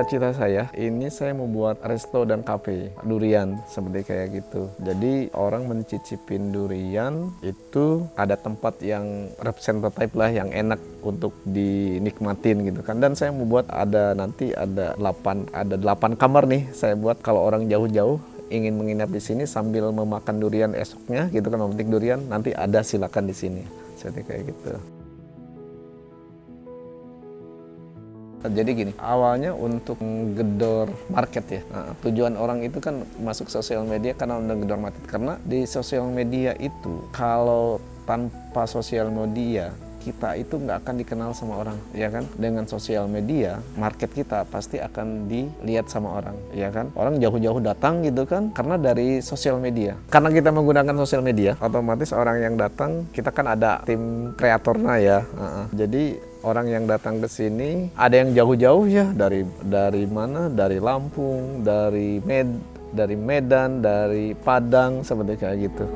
cita-cita saya, ini saya mau buat resto dan kafe durian seperti kayak gitu. Jadi orang mencicipin durian itu ada tempat yang representatif lah, yang enak untuk dinikmatin gitu kan. Dan saya mau buat nanti ada 8 kamar nih. Saya buat kalau orang jauh-jauh ingin menginap di sini sambil memakan durian esoknya gitu kan, memetik durian, nanti ada silakan di sini. Seperti kayak gitu. Jadi gini, awalnya untuk gedor market ya. Nah, tujuan orang itu kan masuk sosial media karena udah gedor market. Karena di sosial media itu, kalau tanpa sosial media, kita itu nggak akan dikenal sama orang, ya kan? Dengan sosial media, market kita pasti akan dilihat sama orang, ya kan? Orang jauh-jauh datang gitu kan, karena dari sosial media. Karena kita menggunakan sosial media, otomatis orang yang datang, kita kan ada tim kreatornya ya. Jadi orang yang datang ke sini ada yang jauh-jauh ya, dari mana? Dari Lampung, dari Medan, dari Padang, seperti kayak gitu.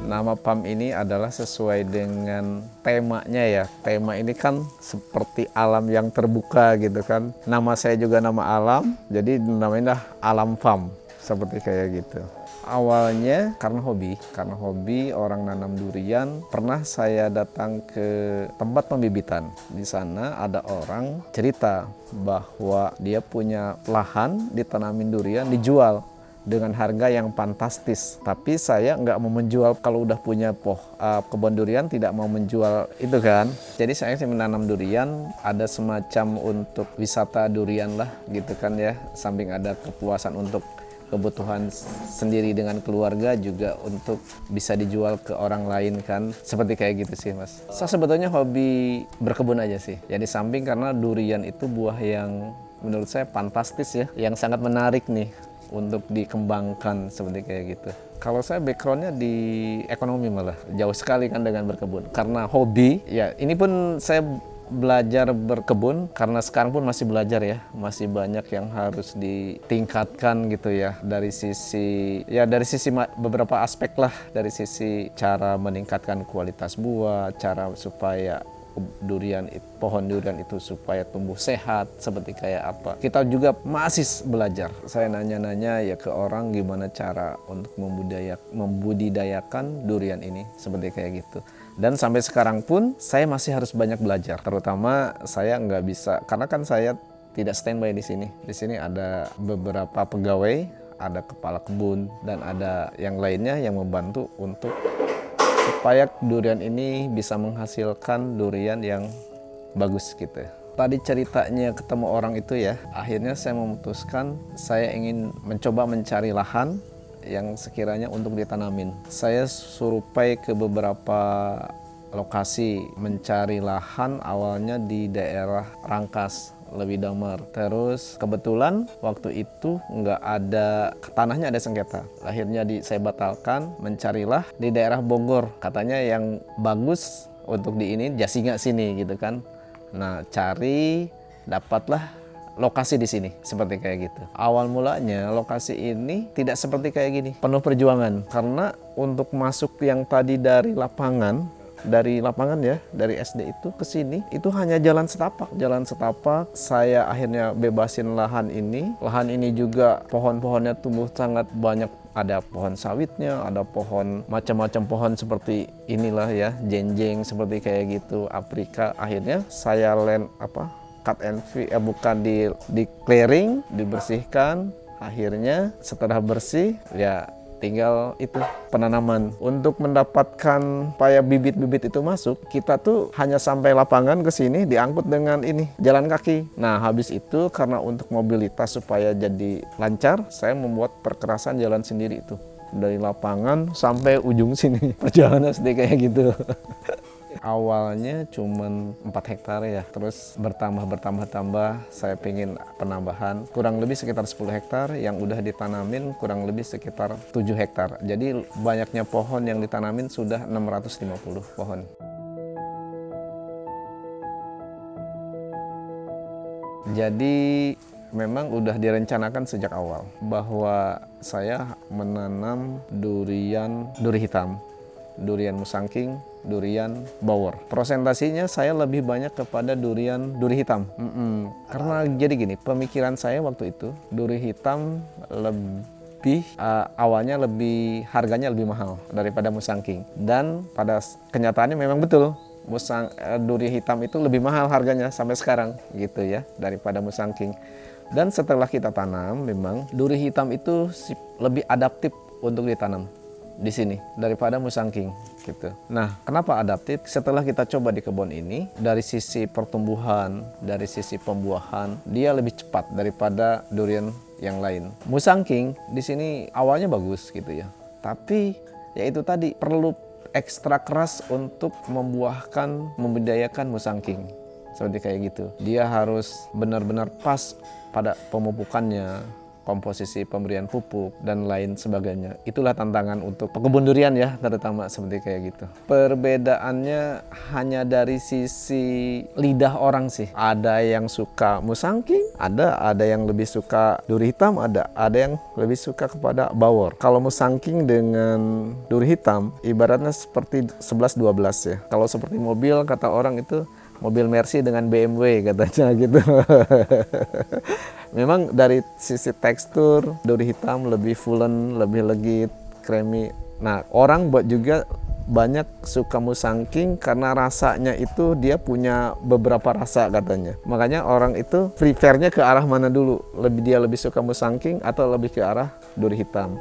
Nama PAM ini adalah sesuai dengan temanya ya. Tema ini kan seperti alam yang terbuka gitu kan. Nama saya juga nama alam, jadi namanya Alam PAM, seperti kayak gitu. Awalnya karena hobi orang nanam durian. Pernah saya datang ke tempat pembibitan. Di sana ada orang cerita bahwa dia punya lahan ditanamin durian, dijual dengan harga yang fantastis. Tapi saya nggak mau menjual, kalau udah punya kebun durian tidak mau menjual itu kan. Jadi saya menanam durian, ada semacam untuk wisata durian lah gitu kan ya. Samping ada kepuasan untuk kebutuhan sendiri dengan keluarga, juga untuk bisa dijual ke orang lain kan. Seperti kayak gitu sih Mas. Saya sebetulnya hobi berkebun aja sih. Jadi samping karena durian itu buah yang menurut saya fantastis ya, yang sangat menarik nih untuk dikembangkan seperti kayak gitu. Kalau saya backgroundnya di ekonomi, malah jauh sekali kan dengan berkebun. Karena hobi, ya ini pun saya belajar berkebun karena sekarang pun masih belajar ya, masih banyak yang harus ditingkatkan gitu ya, dari sisi beberapa aspek lah, dari sisi cara meningkatkan kualitas buah, cara supaya pohon durian itu supaya tumbuh sehat, seperti kayak apa. Kita juga masih belajar. Saya nanya-nanya ya ke orang gimana cara untuk membudidayakan durian ini, seperti kayak gitu. Dan sampai sekarang pun saya masih harus banyak belajar. Terutama saya nggak bisa, karena kan saya tidak standby di sini. Di sini ada beberapa pegawai, ada kepala kebun, dan ada yang lainnya yang membantu untuk supaya durian ini bisa menghasilkan durian yang bagus gitu. Tadi ceritanya ketemu orang itu ya, akhirnya saya memutuskan saya ingin mencoba mencari lahan yang sekiranya untuk ditanamin. Saya survei ke beberapa lokasi mencari lahan, awalnya di daerah Rangkas, Lebih Damar. Terus kebetulan waktu itu nggak ada, tanahnya ada sengketa. Akhirnya saya batalkan, mencarilah di daerah Bogor. Katanya yang bagus untuk Jasinga sini gitu kan. Nah, dapatlah lokasi di sini seperti kayak gitu. Awal mulanya lokasi ini tidak seperti kayak gini, penuh perjuangan. Karena untuk masuk yang tadi dari lapangan ya, dari SD itu ke sini, itu hanya jalan setapak. Saya akhirnya bebasin lahan ini. Lahan ini juga pohon-pohonnya tumbuh sangat banyak. Ada pohon sawitnya, ada pohon macam-macam pohon seperti inilah ya, jenjeng seperti kayak gitu, aprika. Akhirnya saya cut and fill, di clearing, dibersihkan. Akhirnya setelah bersih ya tinggal itu penanaman. Untuk mendapatkan supaya bibit-bibit itu masuk, kita tuh hanya sampai lapangan ke sini diangkut dengan jalan kaki. Nah, habis itu karena untuk mobilitas supaya jadi lancar, saya membuat perkerasan jalan sendiri itu dari lapangan sampai ujung sini. Perjalanan seperti kayak gitu. Awalnya cuma 4 hektar ya, terus bertambah, saya pengen penambahan kurang lebih sekitar 10 hektar, yang udah ditanamin kurang lebih sekitar 7 hektar. Jadi banyaknya pohon yang ditanamin sudah 650 pohon. Jadi memang udah direncanakan sejak awal bahwa saya menanam duri hitam, durian musangking, durian bawor. Prosentasinya saya lebih banyak kepada duri hitam. Karena jadi gini, pemikiran saya waktu itu duri hitam lebih awalnya harganya lebih mahal daripada musangking, dan pada kenyataannya memang betul duri hitam itu lebih mahal harganya sampai sekarang gitu ya daripada musangking. Dan setelah kita tanam, memang duri hitam itu lebih adaptif untuk ditanam di sini daripada musangking gitu. Nah, kenapa adaptif? Setelah kita coba di kebun ini, dari sisi pertumbuhan, dari sisi pembuahan, dia lebih cepat daripada durian yang lain. Musangking di sini awalnya bagus gitu ya, tapi ya itu tadi perlu ekstra keras untuk membudidayakan musangking. Seperti kayak gitu. Dia harus benar-benar pas pada pemupukannya, komposisi pemberian pupuk, dan lain sebagainya. Itulah tantangan untuk pekebun durian ya, terutama seperti kayak gitu. Perbedaannya hanya dari sisi lidah orang sih. Ada yang suka musangking, ada yang lebih suka duri hitam, ada yang lebih suka kepada bawor. Kalau musangking dengan duri hitam, ibaratnya seperti 11-12 ya. Kalau seperti mobil, kata orang itu mobil Mercy dengan BMW katanya gitu. Memang dari sisi tekstur duri hitam lebih fulen, lebih legit, creamy. Nah, orang juga banyak suka musangking karena rasanya itu dia punya beberapa rasa katanya. Makanya orang itu prefernya ke arah mana dulu? Dia lebih suka musangking atau lebih ke arah duri hitam?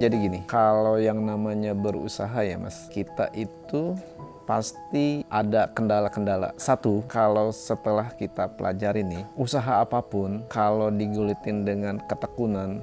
Jadi gini, kalau yang namanya berusaha ya Mas, kita itu pasti ada kendala-kendala. Satu, kalau setelah kita pelajari nih, usaha apapun kalau digulitin dengan ketekunan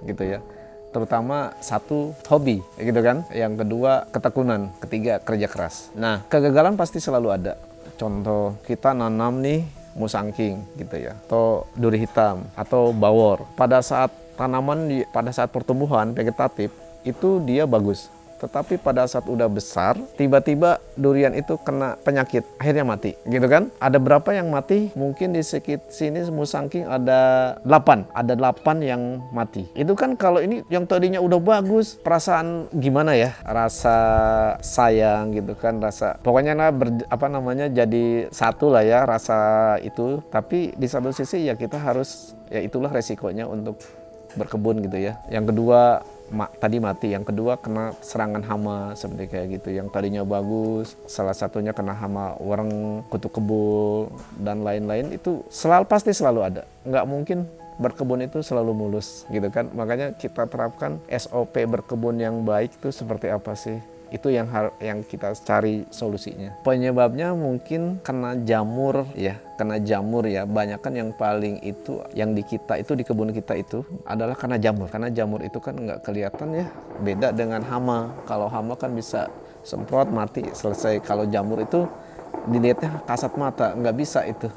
gitu ya, terutama satu hobi gitu kan, yang kedua ketekunan, ketiga kerja keras. Nah, kegagalan pasti selalu ada. Contoh, kita nanam nih musangking gitu ya, atau duri hitam, atau bawor. Pada saat pada saat pertumbuhan vegetatif itu dia bagus, tetapi pada saat udah besar tiba-tiba durian itu kena penyakit, akhirnya mati gitu kan. Ada berapa yang mati? Mungkin di sekitar sini musangking ada 8 yang mati. Itu kan kalau ini yang tadinya udah bagus, perasaan gimana ya, rasa sayang gitu kan, rasa pokoknya jadi satu lah ya rasa itu. Tapi di satu sisi ya kita harus, ya itulah resikonya untuk berkebun gitu ya. Yang kedua tadi mati, yang kedua kena serangan hama seperti kayak gitu. Yang tadinya bagus, salah satunya kena hama wareng, kutu kebul, dan lain-lain. Itu pasti selalu ada. Nggak mungkin berkebun itu selalu mulus gitu kan. Makanya kita terapkan SOP berkebun yang baik itu seperti apa sih? Itu yang kita cari solusinya. Penyebabnya mungkin kena jamur ya, banyak kan yang paling itu yang di kebun kita itu adalah karena jamur. Karena jamur itu kan nggak kelihatan ya, beda dengan hama. Kalau hama kan bisa semprot mati selesai. Kalau jamur itu dilihatnya kasat mata, nggak bisa itu.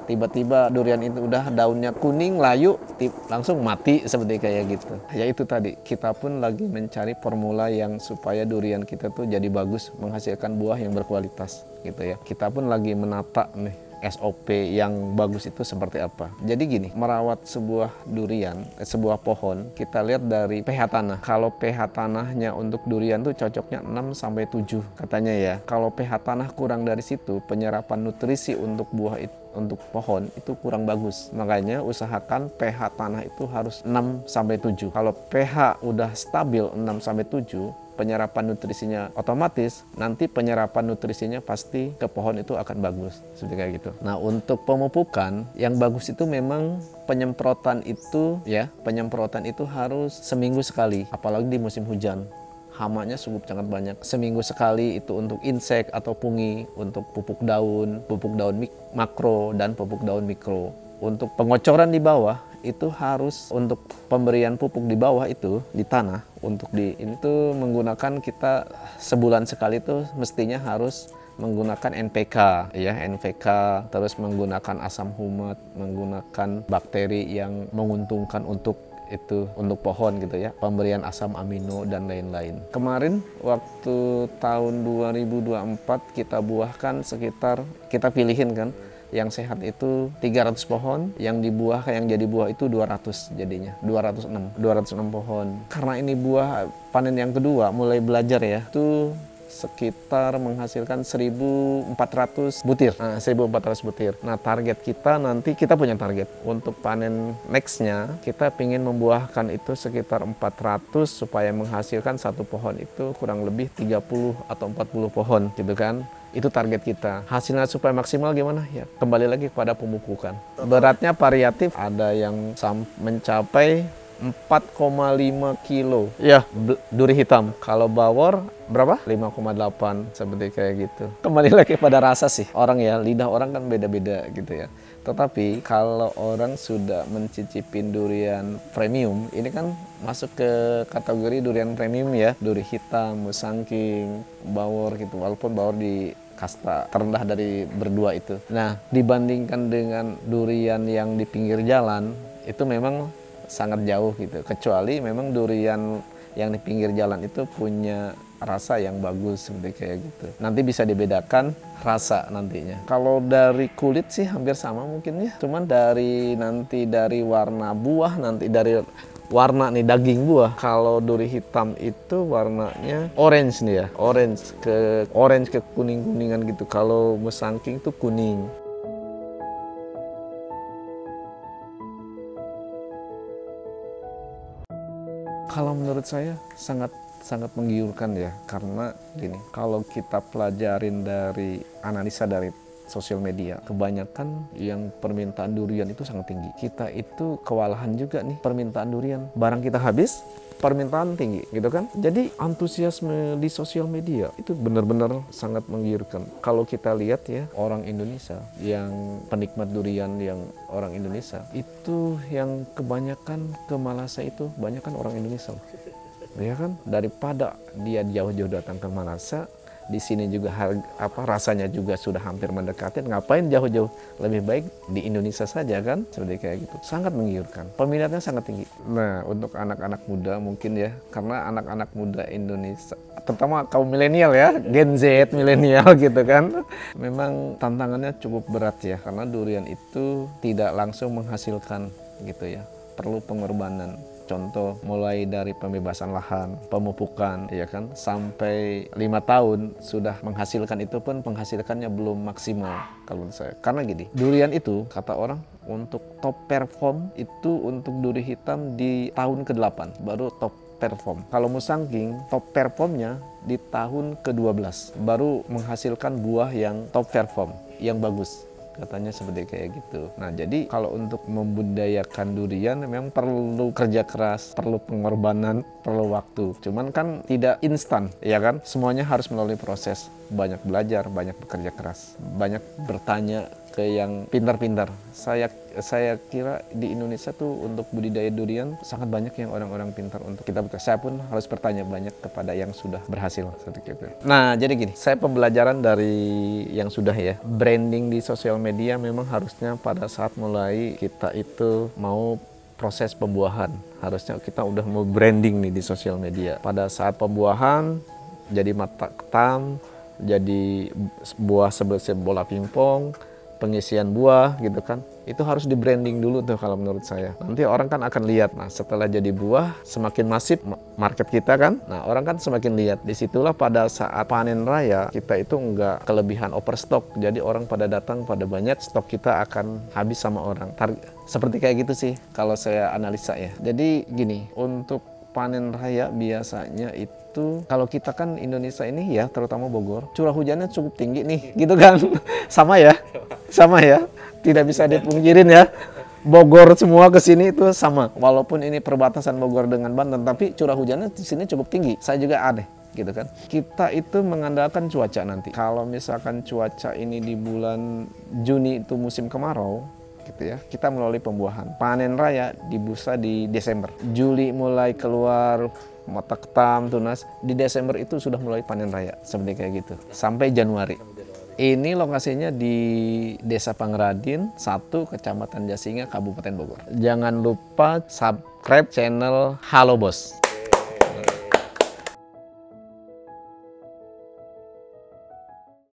Tiba-tiba durian itu udah daunnya kuning, layu, langsung mati seperti kayak gitu. Ya itu tadi, kita pun lagi mencari formula yang supaya durian kita tuh jadi bagus, menghasilkan buah yang berkualitas gitu ya. Kita pun lagi menata nih SOP yang bagus itu seperti apa. Jadi gini, merawat sebuah durian, sebuah pohon, kita lihat dari pH tanah. Kalau pH tanahnya untuk durian tuh cocoknya 6-7 katanya ya. Kalau pH tanah kurang dari situ, penyerapan nutrisi untuk buah itu, untuk pohon itu kurang bagus. Makanya usahakan pH tanah itu harus 6-7. Kalau pH udah stabil 6-7, penyerapan nutrisinya otomatis, nanti penyerapan nutrisinya pasti ke pohon itu akan bagus, seperti kayak gitu. Nah, untuk pemupukan yang bagus itu memang penyemprotan itu harus seminggu sekali, apalagi di musim hujan. Hamanya cukup sangat banyak. Seminggu sekali itu untuk insek atau pungi, untuk pupuk daun makro dan pupuk daun mikro. Untuk pengocoran di bawah itu harus, untuk pemberian pupuk di bawah itu di tanah, untuk ini tuh menggunakan kita sebulan sekali tuh mestinya harus menggunakan NPK ya, NPK, terus menggunakan asam humat, menggunakan bakteri yang menguntungkan untuk itu untuk pohon gitu ya, pemberian asam amino dan lain-lain. Kemarin waktu tahun 2024 kita buahkan sekitar, kita pilihin kan, yang sehat itu 300 pohon, yang dibuah yang jadi buah itu 200 jadinya, 206 pohon. Karena ini buah panen yang kedua, mulai belajar ya, itu sekitar menghasilkan 1.400 butir. Nah, 1.400 butir. Nah, target kita nanti, kita punya target untuk panen nextnya, kita ingin membuahkan itu sekitar 400 supaya menghasilkan satu pohon itu kurang lebih 30 atau 40 pohon gitu kan. Itu target kita. Hasilnya supaya maksimal gimana? Ya, kembali lagi kepada pemupukan. Beratnya variatif, ada yang mencapai 4,5 kilo. Ya, duri hitam. Kalau bawor berapa? 5,8, seperti kayak gitu. Kembali lagi pada rasa sih. Orang ya, lidah orang kan beda-beda gitu ya. Tetapi kalau orang sudah mencicipin durian premium, ini kan masuk ke kategori durian premium ya. Duri hitam, musangking, bawor gitu. Walaupun bawor di kasta terendah dari berdua itu. Nah, dibandingkan dengan durian yang di pinggir jalan, itu memang sangat jauh gitu. Kecuali memang durian yang di pinggir jalan itu punya rasa yang bagus seperti kayak gitu. Nanti bisa dibedakan rasa nantinya. Kalau dari kulit sih hampir sama mungkin ya. Cuman dari warna buah, nanti dari warna nih daging buah. Kalau duri hitam itu warnanya orange nih ya. Orange ke kuning-kuningan gitu. Kalau musangking tuh kuning. Kalau menurut saya sangat menggiurkan ya, karena gini, kalau kita pelajarin dari analisa dari sosial media, kebanyakan yang permintaan durian itu sangat tinggi. Kita itu kewalahan juga nih permintaan durian. Barang kita habis, permintaan tinggi gitu kan. Jadi antusiasme di sosial media itu benar-benar sangat menggiurkan. Kalau kita lihat ya, orang Indonesia yang penikmat durian, yang orang Indonesia itu yang kebanyakan ke Malasa itu banyak kan orang Indonesia. Ya kan, daripada dia jauh-jauh datang ke Malasa, di sini juga rasanya juga sudah hampir mendekati, ngapain jauh-jauh, lebih baik di Indonesia saja kan, seperti kayak gitu. Sangat menggiurkan, peminatnya sangat tinggi. Nah, untuk anak-anak muda mungkin ya, karena anak-anak muda Indonesia, terutama kaum milenial ya, Gen Z milenial gitu kan, memang tantangannya cukup berat ya, karena durian itu tidak langsung menghasilkan gitu ya, perlu pengorbanan. Contoh mulai dari pembebasan lahan, pemupukan, ya kan, sampai 5 tahun sudah menghasilkan, itu pun penghasilannya belum maksimal kalau menurut saya. Karena gini, durian itu kata orang untuk top perform itu untuk duri hitam di tahun ke-8 baru top perform. Kalau musangking top performnya di tahun ke-12 baru menghasilkan buah yang top perform, yang bagus. Katanya seperti kayak gitu. Nah, jadi kalau untuk membudidayakan durian memang perlu kerja keras, perlu pengorbanan, perlu waktu. Cuman kan tidak instan, ya kan? Semuanya harus melalui proses. Banyak belajar, banyak bekerja keras, banyak bertanya ke yang pintar-pintar. Saya kira di Indonesia tuh untuk budidaya durian sangat banyak yang orang-orang pintar untuk kita buka. Saya pun harus bertanya banyak kepada yang sudah berhasil seperti itu. Nah, jadi gini, saya pembelajaran dari yang sudah ya. Branding di sosial media memang harusnya pada saat mulai kita itu mau proses pembuahan, harusnya kita udah mau branding nih di sosial media. Pada saat pembuahan jadi mata ketam, jadi buah sebesar bola pingpong, pengisian buah gitu kan, itu harus di branding dulu tuh kalau menurut saya. Nanti orang kan akan lihat. Nah, setelah jadi buah semakin masif market kita kan, nah orang kan semakin lihat. Disitulah pada saat panen raya kita itu enggak kelebihan overstock, jadi orang pada datang pada banyak, stok kita akan habis sama orang. Seperti kayak gitu sih kalau saya analisa ya. Jadi gini, untuk panen raya biasanya itu kalau kita kan Indonesia ini ya, terutama Bogor, curah hujannya cukup tinggi nih gitu kan. sama ya, tidak bisa dipungkirin ya, Bogor semua ke sini itu sama, walaupun ini perbatasan Bogor dengan Banten, tapi curah hujannya di sini cukup tinggi. Saya juga aneh gitu kan. Kita itu mengandalkan cuaca nanti. Kalau misalkan cuaca ini di bulan Juni itu musim kemarau gitu ya, kita melalui pembuahan. Panen raya di busa di Desember. Juli mulai keluar mata ketam, tunas. Di Desember itu sudah mulai panen raya, seperti kayak gitu. Sampai Januari. Ini lokasinya di Desa Pangradin 1, Kecamatan Jasinga, Kabupaten Bogor. Jangan lupa subscribe channel Halo Bos.